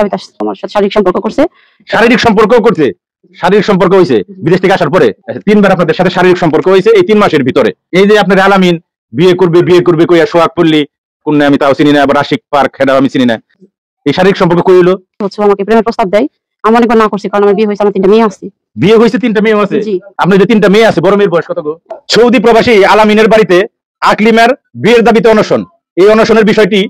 দাবিতে আসছে, তোমার সাথে শারীরিক সম্পর্ক করছে। শারীরিক সম্পর্ক করছে, শারীরিক সম্পর্ক হয়েছে বিদেশ থেকে আসার পরে? তিনবার আপনাদের সাথে শারীরিক সম্পর্ক হয়েছে এই 3 মাসের ভিতরে। এই যে আপনার আলামিন বিয়ে করবে কইয়া সোহাগ পল্লী কোন আমি তাও চিনি না, আবার আশিক পার্ক হেডাও আমি চিনি না, এই শারীরিক সম্পর্ক কই হলো? হচ্ছে আমাকে প্রেমের প্রস্তাব দেয়, আমি অনেকবার না করছি, কারণ আমার বিয়ে হয়েছে, আমার 3টা মেয়ে আছে। বিয়ে হয়েছে 3টা মেয়ে আছে? আপনার যে 3টা মেয়ে আছে, বড় মেয়ের বয়স কত গো? সৌদি প্রবাসী আলামিনের বাড়িতে আকলিমার বিয়ের দাবিতে অনশন। এই অনশনের বিষয়টি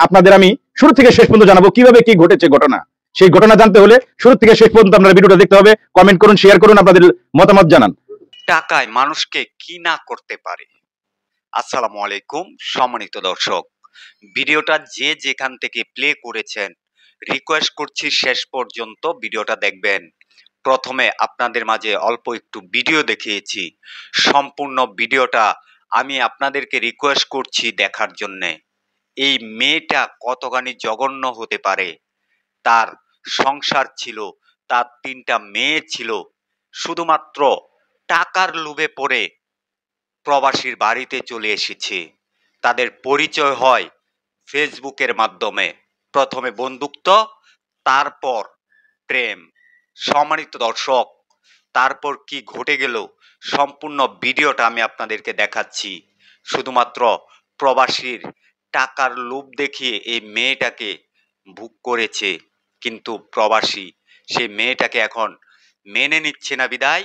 আপনাদের আমি শুরু থেকে শেষ পর্যন্ত জানাবো, কিভাবে কি ঘটেছে ঘটনা। সেই ঘটনা জানতে হলে শুরু থেকে শেষ পর্যন্ত আপনারা ভিডিওটা দেখতে হবে। কমেন্ট করুন, শেয়ার করুন, আপনাদের মতামত জানান। টাকায় মানুষকে কি না করতে পারে। আসসালামু আলাইকুম সম্মানিত দর্শক, ভিডিওটা যে যেখান থেকে প্লে করেছেন রিকোয়েস্ট করছি শেষ পর্যন্ত ভিডিওটা দেখবেন। প্রথমে আপনাদের মাঝে অল্প একটু ভিডিও দেখিয়েছি, সম্পূর্ণ ভিডিওটা আমি আপনাদেরকে রিকোয়েস্ট করছি দেখার জন্যে। এই মেয়েটা কতখানি জঘন্য হতে পারে। তার সংসার ছিল, তার 3টা মেয়ে ছিল, শুধুমাত্র টাকার লোভে পড়ে প্রবাসীর বাড়িতে চলে এসেছে। তাদের পরিচয় হয় ফেসবুকের মাধ্যমে, প্রথমে বন্ধুত্ব, তারপর প্রেম। সম্মানিত দর্শক, তারপর কি ঘটে গেল সম্পূর্ণ ভিডিওটা আমি আপনাদেরকে দেখাচ্ছি। শুধুমাত্র প্রবাসীর টাকার লোভ দেখিয়ে এই মেয়েটাকে বুক করেছে, কিন্তু প্রবাসী সেই মেয়েটাকে এখন মেনে নিচ্ছে না বিদায়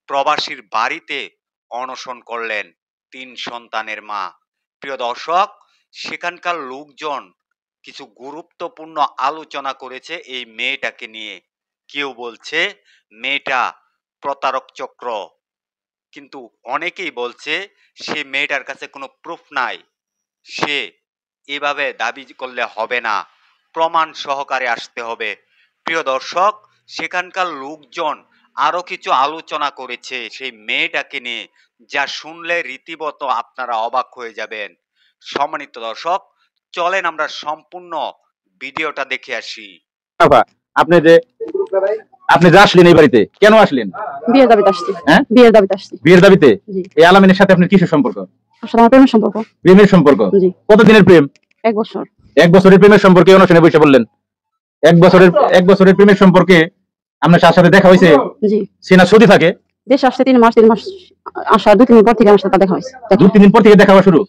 প্রবাসীর বাড়িতে অনশন করলেন 3 সন্তানের মা। প্রিয় দর্শক, সেখানকার লোকজন কিছু গুরুত্বপূর্ণ আলোচনা করেছে এই মেয়েটাকে নিয়ে। কেউ বলছে মেয়েটা প্রতারক চক্র, কিন্তু অনেকেই বলছে সে মেয়েটার কাছে কোনো প্রুফ নাই, সে এভাবে দাবি করলে হবে না, প্রমাণ সহকারে আসতে হবে। প্রিয় দর্শক, সেখানকার লোকজন আরো কিছু আলোচনা করেছে সেই মেয়েটাকে নিয়ে, যা শুনলে রীতিমতো আপনারা অবাক হয়ে যাবেন। সম্মানিত দর্শক, চলেন আমরা সম্পূর্ণ ভিডিওটা দেখে আসি। আপনি যে আসলেন এই বাড়িতে কেন আসলেন? বিয়ের দাবিতে আসছি। হ্যাঁ, বিয়ের দাবিতে আসছি। বিয়ের দাবিতে? এই আলামিনের সাথে আপনার কিসের সম্পর্ক? আমার প্রেমের সম্পর্ক। প্রেমের সম্পর্ক? কতদিনের প্রেম? 1 বছর। 1 বছরের প্রেমের সম্পর্কে অনশনে বসে বললেন? 1 বছরের প্রেমের সম্পর্কে আপনার সাথে দেখা হয়েছে? জি। সিনা সৌদি থাকে, দেশে আসছে 3 মাস আসা 2-3 দিন পর থেকে আমার সাথে দেখা হয়েছে। 2-3 দিন পর থেকে দেখা হওয়া শুরু?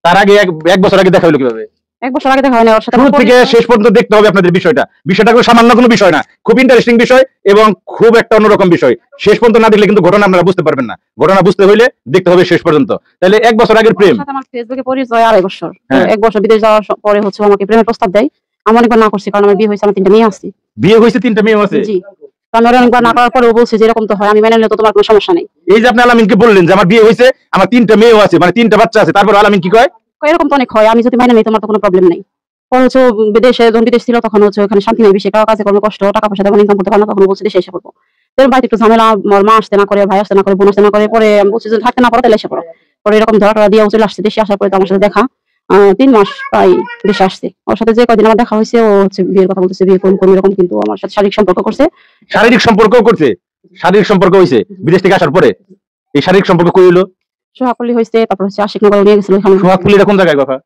তার আগে 1 বছর আগে দেখা হলো কিভাবে? 1 বছর আগে দেখা হয় না, ওর সাথে শুরু থেকে শেষ পর্যন্ত দেখতে হবে আপনাদের বিষয়টা। বিষয়টা কোনো সামান্য কোনো বিষয় না, খুব ইন্টারেস্টিং বিষয় এবং খুব একটা অন্যরকম বিষয়। শেষ পর্যন্ত না দেখলে কিন্তু ঘটনা আপনারা বুঝতে পারবেন না। ঘটনা বুঝতে হইলে দেখতে হবে শেষ পর্যন্ত। তাহলে 1 বছর আগের প্রেম, আমার ফেসবুকে পরিচয় 2.5 বছর। 1 বছর বিদেশ যাওয়ার পরে হচ্ছে আমাকে প্রেমের প্রস্তাব দেয়, আমি অনেকবার না করছি, কারণ আমার বিয়ে হয়েছে, আমার 3টা মেয়ে আছে। বিয়ে হয়েছে 3টা মেয়ে আছে? জি। আমি অনেকবার না করার পরেও বলছে যে এরকম তো হয়, আমি মেনে নিলে তো তোমার কোনো সমস্যা নেই। এই যে আপনি আলামিনকে বললেন যে আমার বিয়ে হয়েছে, আমার 3টা মেয়েও আছে, মানে 3টা বাচ্চা আছে, তারপর আলামিন কি কয়? এরকম তো অনেক হয়, আমি যদি মেনে নিই তোমার তো কোনো প্রবলেম নেই। পরে হচ্ছে বিদেশে, যখন বিদেশ ছিল তখন হচ্ছে ওখানে শান্তি নেই, বেশি কাজে কর্মে কষ্ট, টাকা পয়সা তেমন ইনকাম করতে পারে না, তখন বলছে দেশে এসে পড়বো। বাড়িতে একটু ঝামেলা, আমার মা আসতে না করে, ভাই আসতে না করে, বোন আসতে না করে, পরে আমি বলছি যদি থাকতে না পারো তাহলে এসে পড়ো। পরে এরকম ধরা দিয়ে চলে আসছে। দেশে আসার পরে তো আমার সাথে দেখা 3 মাস প্রায় দেশে আসছে। ওর সাথে যে কদিন আমার দেখা হয়েছে, ও হচ্ছে বিয়ের কথা বলতেছে, বিয়ে করুন এরকম, কিন্তু আমার সাথে শারীরিক সম্পর্ক করছে। শারীরিক সম্পর্ক করছে? শারীরিক সম্পর্ক হয়েছে বিদেশ থেকে আসার পরে? এই শারীরিক সম্পর্ক কই হলো? সোহাগপল্লী হয়েছে, তারপর হচ্ছে আশিকনগর নিয়ে গেছিল। সোহাগপল্লীটা কোন জায়গায় কথা?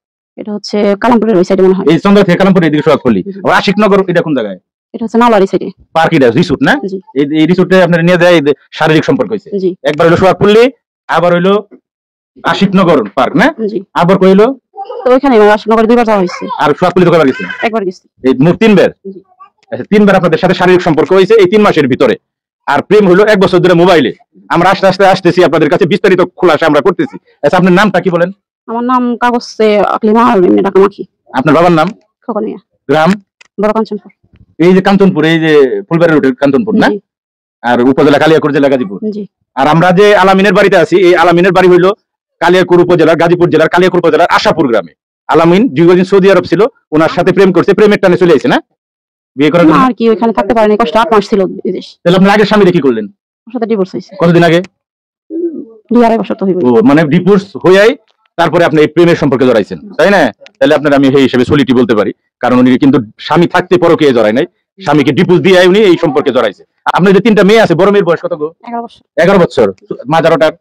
এটা হচ্ছে কালামপুরের ওই সাইডে মনে হয়। এই চন্দ্রা থেকে কালামপুরের এদিকে সোহাগপল্লী। আর আশিকনগর এটা কোন জায়গায়? এটা হচ্ছে নাওলারি সাইডে পার্ক, এটা রিসোর্ট না? এই রিসোর্টে আপনারা নিয়ে যায় শারীরিক সম্পর্ক হয়েছে। একবার হলো সোহাগপল্লী, আবার হইলো আশিকনগর পার্ক না? আবার কইলো তো ওইখানে আশিকনগর 2বার যাওয়া হয়েছে। আর সোহাগপল্লী কয়বার গেছে? একবার গেছি। এই মোট 3বার? আচ্ছা, 3বার আপনাদের সাথে শারীরিক সম্পর্ক হয়েছে এই 3 মাসের ভিতরে। আর প্রেম হলো 1 বছর ধরে মোবাইলে। আমরা আস্তে আস্তে আসতেছি আপনাদের কাছে, বিস্তারিত খোলাসা আমরা করতেছি। আচ্ছা, আপনার নামটা কি বলেন? আমার নাম কাগজে আকলিমা, আর এমনি ঢাকা মাখি। আপনার বাবার নাম? খোকন মিয়া। গ্রাম? বড় কাঞ্চনপুর। এই যে কাঞ্চনপুর, এই যে ফুলবাড়ি রোডের কাঞ্চনপুর না? আর উপজেলা কালিয়াকৈর জেলা গাজীপুর। জি। আর আমরা যে আলামিনের বাড়িতে আছি, এই আলামিনের বাড়ি হইলো কালিয়াকৈর উপজেলার, গাজীপুর জেলার কালিয়াকৈর উপজেলার আশাপুর গ্রামে। আলামিন দীর্ঘদিন সৌদি আরব ছিল, ওনার সাথে প্রেম করছে, প্রেমের টানে চলে আসছে না বিয়ে করার জন্য? আর কি ওখানে থাকতে পারেনি, কষ্ট 8 মাস ছিল বিদেশ। তাহলে আপনার আগের স্বামী কি করলেন? ওর সাথে ডিভোর্স হয়েছে। কতদিন আগে? 2-2.5 বছর তো হইব। ও, মানে ডিভোর্স হইয়াই তারপরে আপনি এই প্রেমের সম্পর্কে জড়াইছেন, তাই না? তাহলে আপনার আমি এই হিসেবে সলিটি বলতে পারি, কারণ উনি কিন্তু স্বামী থাকতে পরকীয়ায় জড়ায় নাই, স্বামীকে ডিভোর্স দিয়ে উনি এই সম্পর্কে জড়াইছে। আপনার যে 3টা মেয়ে আছে, বড় মেয়ের বয়স কত গো? 11 বছর। 11 বছর। মাঝারটার?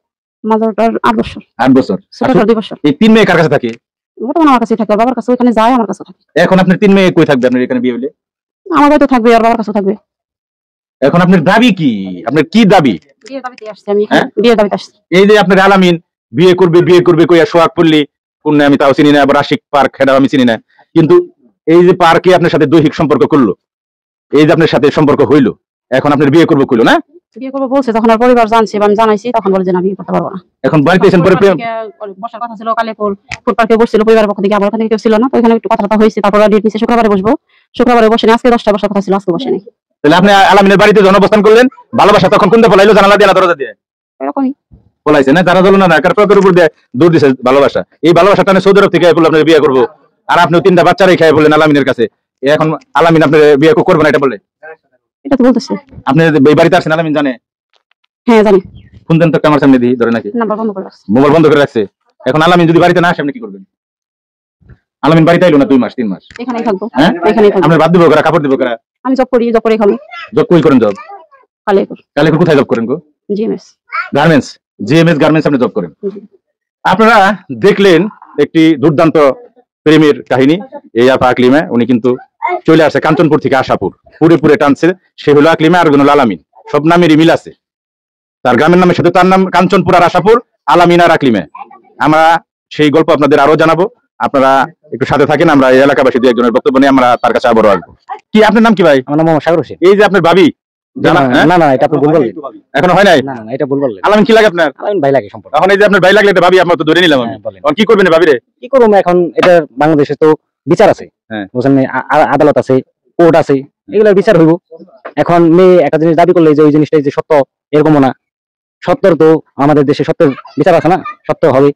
8 বছর। 8 বছর। ছোটটার 2 বছর। এই 3 মেয়ে কার কাছে থাকে? বর্তমানে আমার কাছে থাকে, বাবার কাছে, ওখানে যায়, আমার কাছে থাকে। এখন আপনার 3 মেয়ে কই থাকবে আপনার এখানে বিয়ে হইলে? আমার বাড়িতে থাকবে, আর বাবার কাছে থাকবে। এখন আপনার দাবি কি? আপনার কি দাবি? বিয়ের দাবিতে আসছি আমি এখানে, বিয়ের দাবিতে আসছি। এই যে আপনার আলামিন বিয়ে করবে কইয়া সোহাগ পল্লী কোন আমি তাও চিনি না, আবার আশিক পার্ক হেডাও আমি চিনি না, কিন্তু এই যে পার্কে আপনার সাথে দৈহিক সম্পর্ক করলো, এই যে আপনার সাথে সম্পর্ক হইলো, এখন আপনার বিয়ে করবো কইলো না? বিয়ে করবো বলছে, তখন আর পরিবার জানছে, আমি জানাইছি, তখন বলে যে না বিয়ে করতে পারবো না। এখন বাড়িতে এসেন পরে বসার কথা ছিল, কালে ফুড পার্কে বসছিল পরিবারের পক্ষ থেকে, আমার ওখানে কেউ ছিল না, তো এখানে একটু কথাটা হয়েছে, তারপর ডেট নিচ্ছে শুক্রবারে বসবো। শুক্রবারে বসে আজকে 10টায় বসার কথা ছিল, আজকে বসে নেই। তাহলে আপনি আলামিনের বাড়িতে জন অবস্থান করলেন, ভালোবাসা তখন কোনটা পলাইলো? জানালা দিয়ে না দরজা দিয়ে এরকমই পলাইছে না? জানা দল না কার উপর দিয়ে দূর দিছে ভালোবাসা। এই ভালোবাসা টানে সৌদি আরব থেকে বললো আপনার বিয়ে করবো, আর আপনি 3টা বাচ্চারাই খাই বললেন আলামিনের কাছে। এখন আলামিন আপনার বিয়ে করবে না এটা বলে? এটা তো বলতেছে। আপনি এই বাড়িতে আসছেন, আলামিন জানে? হ্যাঁ জানি। ফোন দেন তো আমার সামনে দিই, ধরে নাকি নাম্বার বন্ধ করে রাখছে, মোবাইল বন্ধ করে রাখছে। এখন আলামিন যদি বাড়িতে না আসে আপনি কি করবেন? আলামিন বাড়িতে আইলো না 2 মাস 3 মাস, এখানেই থাকবো। হ্যাঁ এখানেই থাকবো। আপনার বাদ দিব করা, কাপড় দিব করা? আমি জব করি, জব করে খাবো। জব কই করেন? জব কালেপুর কালেপুর কোথায় জব করেন গো? জিএমএস গার্মেন্টস, জিএমএস গার্মেন্টস আপনি জব করেন। আপনারা দেখলেন একটি দুর্দান্ত প্রেমের কাহিনী। এই আপা আকলিমা, উনি কিন্তু চলে আসছে কাঞ্চনপুর থেকে আশাপুর, পুরে টানছে। সে হলো আকলিমা, আর হলো আলামিন, সব নামেরই মিল আছে। তার গ্রামের নামের সাথে তার নাম কাঞ্চনপুর আর আশাপুর, আলামিন আর আকলিমা। আমরা সেই গল্প আপনাদের আরো জানাবো, আপনারা একটু সাথে থাকেন। আমরা এই এলাকাবাসী 2-1 জনের বক্তব্য নিয়ে আমরা তার কাছে আবারও আসবো। কি আপনার নাম কি ভাই? আমার নাম মোহাম্মদ সাগর হোসেন। এই যে আপনার ভাবি জানা? না না, এটা আপনি ভুল বললেন। এখনো হয় নাই? না না, এটা ভুল বললেন। আলামিন কি লাগে আপনার? আলামিন ভাই লাগে সম্পর্ক। এখন এই যে আপনার ভাই লাগলে এটা ভাবি আপনার তো ধরে নিলাম আমি। হ্যাঁ, বলেন। এখন কি করবেন ভাবি রে? কি করব এখন? এটা বাংলাদেশে তো বিচার আছে, হ্যাঁ। বুঝছেন? আদালত আছে, কোর্ট আছে, এগুলোর বিচার হইব। এখন মেয়ে একটা জিনিস দাবি করলে যে ওই জিনিসটাই যে সত্য, এরকমও না। সত্যর তো আমাদের দেশে সত্যের বিচার আছে না, সত্য হবে,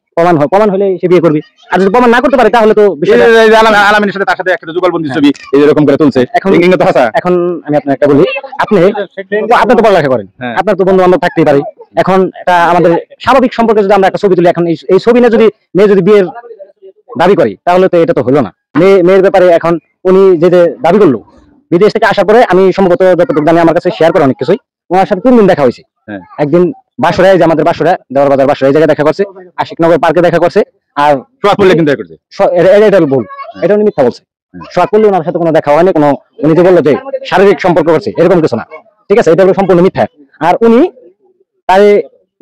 প্রমাণ হলে সে বিয়ে করবে। আর যদি প্রমাণ না করতে পারে তাহলে তো বিষয়টা। এই যে আলামিনের সাথে তার সাথে একটা যুগলবন্দি ছবি এই এরকম করে তুলছে, এখন তো হাসা। এখন আমি আপনার একটা বলি, আপনি তো পড়ালেখা করেন, হ্যাঁ। আপনার তো বন্ধু বান্ধব থাকতেই পারে। এখন এটা আমাদের স্বাভাবিক সম্পর্কে যদি আমরা একটা ছবি তুলি, এখন এই ছবি না যদি মেয়ে যদি বিয়ের দাবি করে, তাহলে তো এটা তো হলো না। মেয়ের ব্যাপারে এখন উনি যে দাবি করলো, বিদেশ থেকে আসার পরে আমি সম্ভবত যতটুকু জানি আমার কাছে শেয়ার করে অনেক কিছুই, ওনার সাথে 3 দিন দেখা হয়েছে। হ্যাঁ। একদিন বাসরায়, যে আমাদের বাসরা দেওয়ার বাজার বাসরা, এই জায়গায় দেখা করছে, আশিকনগর পার্কে দেখা করছে। আর সোয়াগ পড়লে কিন্তু করছে, এটা ভুল, এটা উনি মিথ্যা বলছে। সোয়াগ করলে ওনার সাথে কোনো দেখা হয়নি, কোনো উনি যে বললো যে শারীরিক সম্পর্ক করছে, এরকম কিছু না। ঠিক আছে, এটা হলো সম্পূর্ণ মিথ্যা। আর উনি তাই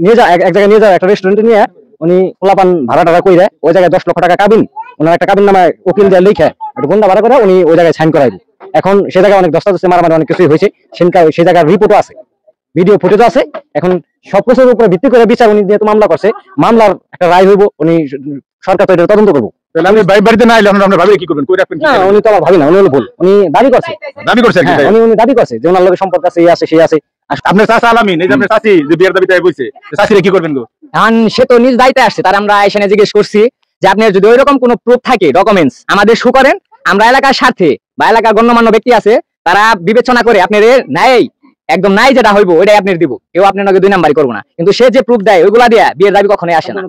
নিয়ে এক জায়গায় নিয়ে যাওয়া, একটা রেস্টুরেন্টে নিয়ে উনি পোলাপান ভাড়া টাড়া কইরা ওই জায়গায় 10 লক্ষ টাকা কাবিন, ওনার একটা কাবিন নামায় উকিল দিয়ে লিখে একটা গুন্ডা ভাড়া করে উনি ওই জায়গায় সাইন করাইবে। এখন সে জায়গায় অনেক দস্তাবেজ মারামারি অনেক কিছুই হয়েছে, সেই জায়গার রিপোর্টও আছে, ভিডিও ফুটেজও আছে। এখন সবকিছুর উপরে ভিত্তি করে বিচার, উনি যেহেতু মামলা করছে, মামলার একটা রায় হইব, উনি সরকার তো এটা তদন্ত করবো। তাহলে আমি বাড়িতে না এলে আপনার ভাবি কি করবেন? কই রাখবেন? না, উনি তো আমার ভাবি না, উনি হলো ভুল, উনি দাবি করছে। দাবি করছে হ্যাঁ, উনি দাবি করছে যে ওনার লগে সম্পর্ক আছে, এই আছে সেই আছে। আপনার চাচা আলামিন, এই যে আপনার চাচি যে বিয়ের দাবিতে বইছে, চাচিরে কি করবেন গো? এখন সে তো নিজ দায়িত্বে আসছে, তার আমরা এখানে জিজ্ঞেস করছি যে আপনার যদি ওইরকম কোনো প্রুফ থাকে, ডকুমেন্টস আমাদের শো করেন, আমরা এলাকার স্বার্থে বা এলাকার গণ্যমান্য ব্যক্তি আছে তারা বিবেচনা করে আপনার নাই একদম নাই যেটা হইব ওইটাই আপনার দিব, কেউ আপনার নাকি 2 নাম্বারই করবো না। কিন্তু সে যে প্রুফ দেয় ওইগুলা দিয়ে বিয়ের দাবি কখনোই আসে না।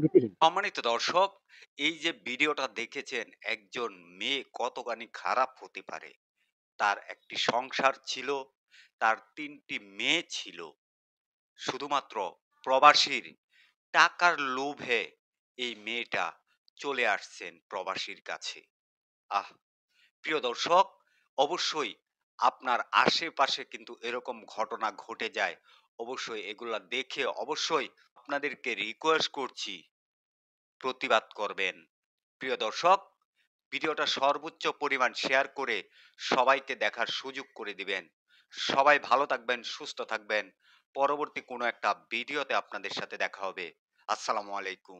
সম্মানিত দর্শক, এই যে ভিডিওটা দেখেছেন, একজন মেয়ে কতখানি খারাপ হতে পারে। তার একটি সংসার ছিল, তার 3টি মেয়ে ছিল, শুধুমাত্র প্রবাসীর টাকার লোভে এই মেয়েটা চলে আসছেন প্রবাসীর কাছে। আহ, প্রিয় দর্শক, অবশ্যই আপনার আশেপাশে কিন্তু এরকম ঘটনা ঘটে যায়, অবশ্যই এগুলা দেখে অবশ্যই আপনাদেরকে রিকোয়েস্ট করছি প্রতিবাদ করবেন। প্রিয় দর্শক, ভিডিওটা সর্বোচ্চ পরিমাণ শেয়ার করে সবাইকে দেখার সুযোগ করে দিবেন। সবাই ভালো থাকবেন, সুস্থ থাকবেন। পরবর্তী কোনো একটা ভিডিওতে আপনাদের সাথে দেখা হবে। আসসালামু আলাইকুম।